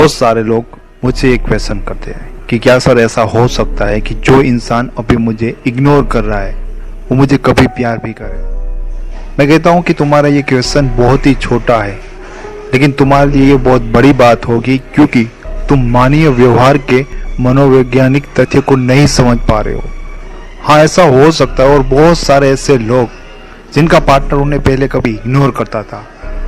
बहुत सारे लोग मुझसे एक क्वेश्चन करते हैं कि क्या सर ऐसा हो सकता है कि जो इंसान अभी मुझे इग्नोर कर रहा है वो मुझे कभी प्यार भी करे। मैं कहता हूँ कि तुम्हारा ये क्वेश्चन बहुत ही छोटा है, लेकिन तुम्हारे लिए ये बहुत बड़ी बात होगी, क्योंकि तुम मानवीय व्यवहार के मनोवैज्ञानिक तथ्य को नहीं समझ पा रहे हो। हाँ, ऐसा हो सकता है, और बहुत सारे ऐसे लोग जिनका पार्टनर उन्हें पहले कभी इग्नोर करता था,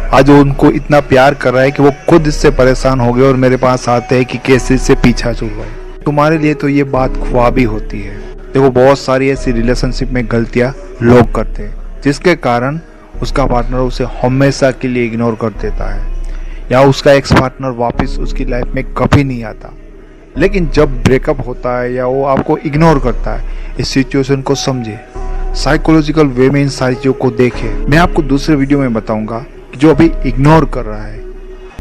आज वो उनको इतना प्यार कर रहा है कि वो खुद इससे परेशान हो गए और मेरे पास आते हैं कि कैसे इससे पीछा छुड़वाए। तुम्हारे लिए तो ये बात ख्वाबी होती है। देखो, बहुत सारी ऐसी रिलेशनशिप में गलतियां लोग करते हैं जिसके कारण उसका पार्टनर उसे हमेशा के लिए इग्नोर कर देता है, या उसका एक्स पार्टनर वापस उसकी लाइफ में कभी नहीं आता। लेकिन जब ब्रेकअप होता है या वो आपको इग्नोर करता है, इस सिचुएशन को समझे, साइकोलॉजिकल वे में इन सारी चीज़ों को देखे। मैं आपको दूसरे वीडियो में बताऊंगा कि जो अभी इग्नोर कर रहा है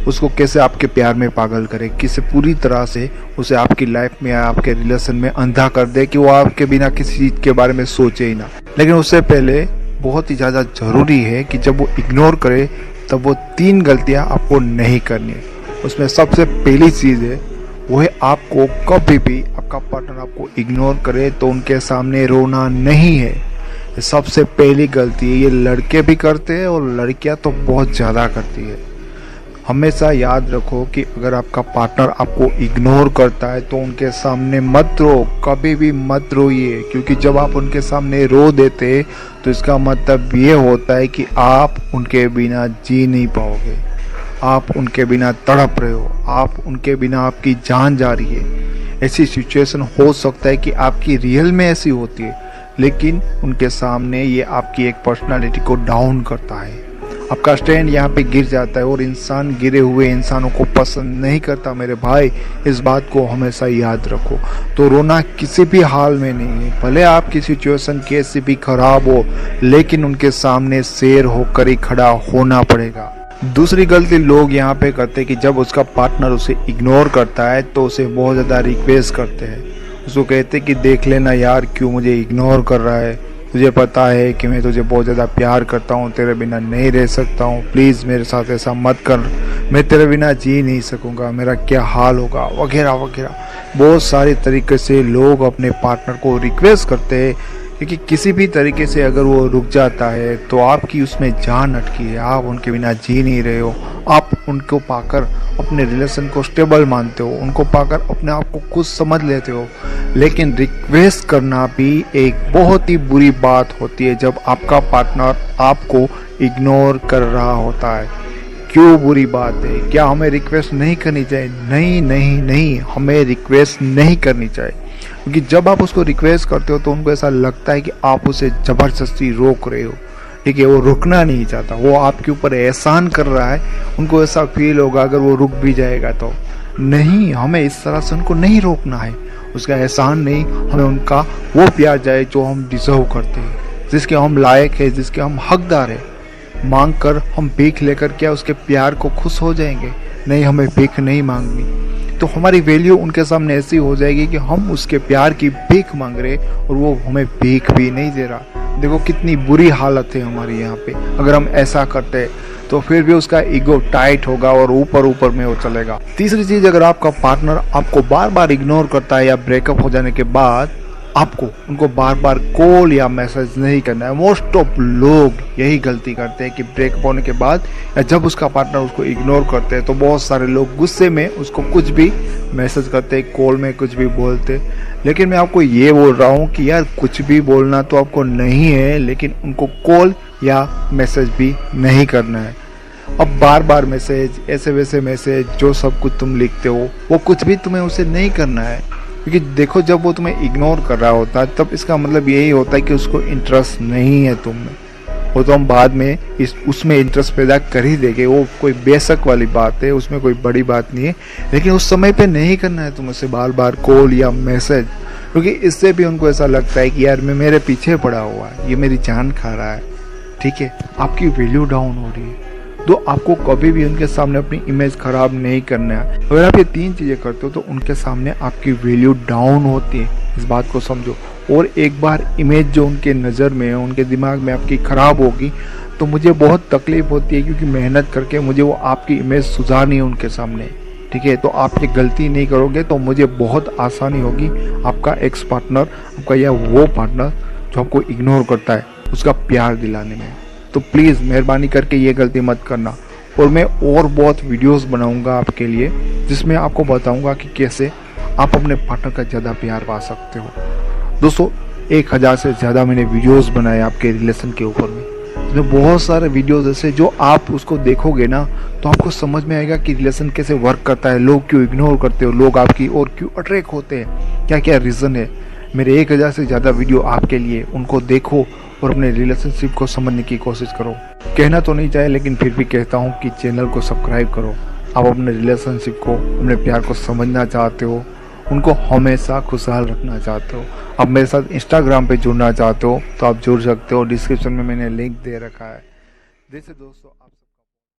उसको कैसे आपके प्यार में पागल करे, किसे पूरी तरह से उसे आपकी लाइफ में या आपके रिलेशन में अंधा कर दे कि वो आपके बिना किसी चीज़ के बारे में सोचे ही ना। लेकिन उससे पहले बहुत ही ज़्यादा ज़रूरी है कि जब वो इग्नोर करे तब वो 3 गलतियां आपको नहीं करनी है। उसमें सबसे पहली चीज़ है वो है आपको कभी भी आपका पार्टनर आपको इग्नोर करे तो उनके सामने रोना नहीं है। ये सबसे पहली गलती है। ये लड़के भी करते हैं और लड़कियां तो बहुत ज़्यादा करती है। हमेशा याद रखो कि अगर आपका पार्टनर आपको इग्नोर करता है तो उनके सामने मत रो, कभी भी मत रोइए, क्योंकि जब आप उनके सामने रो देते तो इसका मतलब ये होता है कि आप उनके बिना जी नहीं पाओगे, आप उनके बिना तड़प रहे हो, आप उनके बिना आपकी जान जा रही है। ऐसी सिचुएशन हो सकता है कि आपकी रियल में ऐसी होती है, लेकिन उनके सामने ये आपकी एक पर्सनालिटी को डाउन करता है, आपका स्टैंड यहाँ पे गिर जाता है, और इंसान गिरे हुए इंसानों को पसंद नहीं करता। मेरे भाई, इस बात को हमेशा याद रखो। तो रोना किसी भी हाल में नहीं है, भले आपकी सिचुएशन कैसी भी खराब हो, लेकिन उनके सामने शेर होकर ही खड़ा होना पड़ेगा। दूसरी गलती लोग यहाँ पे करते हैं कि जब उसका पार्टनर उसे इग्नोर करता है तो उसे बहुत ज़्यादा रिक्वेस्ट करते हैं। उसको कहते कि देख लेना यार, क्यों मुझे इग्नोर कर रहा है, तुझे पता है कि मैं तुझे बहुत ज़्यादा प्यार करता हूँ, तेरे बिना नहीं रह सकता हूँ, प्लीज़ मेरे साथ ऐसा मत कर, मैं तेरे बिना जी नहीं सकूँगा, मेरा क्या हाल होगा, वगैरह वगैरह। बहुत सारे तरीके से लोग अपने पार्टनर को रिक्वेस्ट करते हैं, क्योंकि किसी भी तरीके से अगर वो रुक जाता है तो आपकी उसमें जान अटकी है, आप उनके बिना जी नहीं रहे हो, आप उनको पाकर अपने रिलेशन को स्टेबल मानते हो, उनको पाकर अपने आप को खुद समझ लेते हो। लेकिन रिक्वेस्ट करना भी एक बहुत ही बुरी बात होती है जब आपका पार्टनर आपको इग्नोर कर रहा होता है। क्यों बुरी बात है? क्या हमें रिक्वेस्ट नहीं करनी चाहिए? नहीं नहीं नहीं, हमें रिक्वेस्ट नहीं करनी चाहिए, क्योंकि जब आप उसको रिक्वेस्ट करते हो तो उनको ऐसा लगता है कि आप उसे ज़बरदस्ती रोक रहे हो। ठीक है, वो रुकना नहीं चाहता, वो आपके ऊपर एहसान कर रहा है, उनको ऐसा फील होगा अगर वो रुक भी जाएगा तो। नहीं, हमें इस तरह से उनको नहीं रोकना है, उसका एहसान नहीं, हमें उनका वो प्यार जाए जो हम डिजर्व करते हैं, जिसके हम लायक है, जिसके हम हकदार है। मांग कर हम भीख लेकर क्या उसके प्यार को खुश हो जाएंगे? नहीं, हमें भीख नहीं मांगनी। तो हमारी वैल्यू उनके सामने ऐसी हो जाएगी कि हम उसके प्यार की भीख मांग रहे और वो हमें भीख भी नहीं दे रहा। देखो कितनी बुरी हालत है हमारी यहाँ पे। अगर हम ऐसा करते तो फिर भी उसका ईगो टाइट होगा और ऊपर ऊपर में वो चलेगा। तीसरी चीज, अगर आपका पार्टनर आपको बार बार इग्नोर करता है या ब्रेकअप हो जाने के बाद आपको उनको बार बार कॉल या मैसेज नहीं करना है। मोस्ट ऑफ लोग यही गलती करते हैं कि ब्रेकअप होने के बाद या जब उसका पार्टनर उसको इग्नोर करते हैं तो बहुत सारे लोग गुस्से में उसको कुछ भी मैसेज करते, कॉल में कुछ भी बोलते। लेकिन मैं आपको ये बोल रहा हूँ कि यार कुछ भी बोलना तो आपको नहीं है, लेकिन उनको कॉल या मैसेज भी नहीं करना है। अब बार बार मैसेज, ऐसे वैसे मैसेज, जो सब कुछ तुम लिखते हो वो कुछ भी तुम्हें उसे नहीं करना है, क्योंकि देखो जब वो तुम्हें इग्नोर कर रहा होता है तब इसका मतलब यही होता है कि उसको इंटरेस्ट नहीं है तुम में। वो तो हम बाद में उसमें इंटरेस्ट पैदा कर ही देंगे, वो कोई बेशक वाली बात है, उसमें कोई बड़ी बात नहीं है, लेकिन उस समय पे नहीं करना है तुम उसे बार बार कॉल या मैसेज, क्योंकि इससे भी उनको ऐसा लगता है कि यार मैं मेरे पीछे पड़ा हुआ है, ये मेरी जान खा रहा है। ठीक है, आपकी वैल्यू डाउन हो रही है। तो आपको कभी भी उनके सामने अपनी इमेज खराब नहीं करना है। अगर आप ये 3 चीज़ें करते हो तो उनके सामने आपकी वैल्यू डाउन होती है, इस बात को समझो। और एक बार इमेज जो उनके नज़र में है, उनके दिमाग में आपकी ख़राब होगी तो मुझे बहुत तकलीफ़ होती है, क्योंकि मेहनत करके मुझे वो आपकी इमेज सुधारनी है उनके सामने। ठीक है। तो आप ये गलती नहीं करोगे तो मुझे बहुत आसानी होगी आपका एक्स पार्टनर, आपका या वो पार्टनर जो आपको इग्नोर करता है, उसका प्यार दिलाने में। तो प्लीज़ मेहरबानी करके ये गलती मत करना। और मैं और बहुत वीडियोस बनाऊंगा आपके लिए, जिसमें आपको बताऊंगा कि कैसे आप अपने पार्टनर का ज़्यादा प्यार पा सकते हो। दोस्तों 1000 से ज़्यादा मैंने वीडियोस बनाए आपके रिलेशन के ऊपर में। इसमें बहुत सारे वीडियोस ऐसे जो आप उसको देखोगे ना तो आपको समझ में आएगा कि रिलेशन कैसे वर्क करता है, लोग क्यों इग्नोर करते हो, लोग आपकी और क्यों अट्रैक्ट होते हैं, क्या क्या रीज़न है। मेरे 1000 से ज़्यादा वीडियो आपके लिए, उनको देखो और अपने रिलेशनशिप को समझने की कोशिश करो। कहना तो नहीं चाहे लेकिन फिर भी कहता हूँ कि चैनल को सब्सक्राइब करो। आप अपने रिलेशनशिप को, अपने प्यार को समझना चाहते हो, उनको हमेशा खुशहाल रखना चाहते हो, आप मेरे साथ इंस्टाग्राम पे जुड़ना चाहते हो तो आप जुड़ सकते हो। डिस्क्रिप्शन में मैंने लिंक दे रखा है। जैसे दोस्तों आप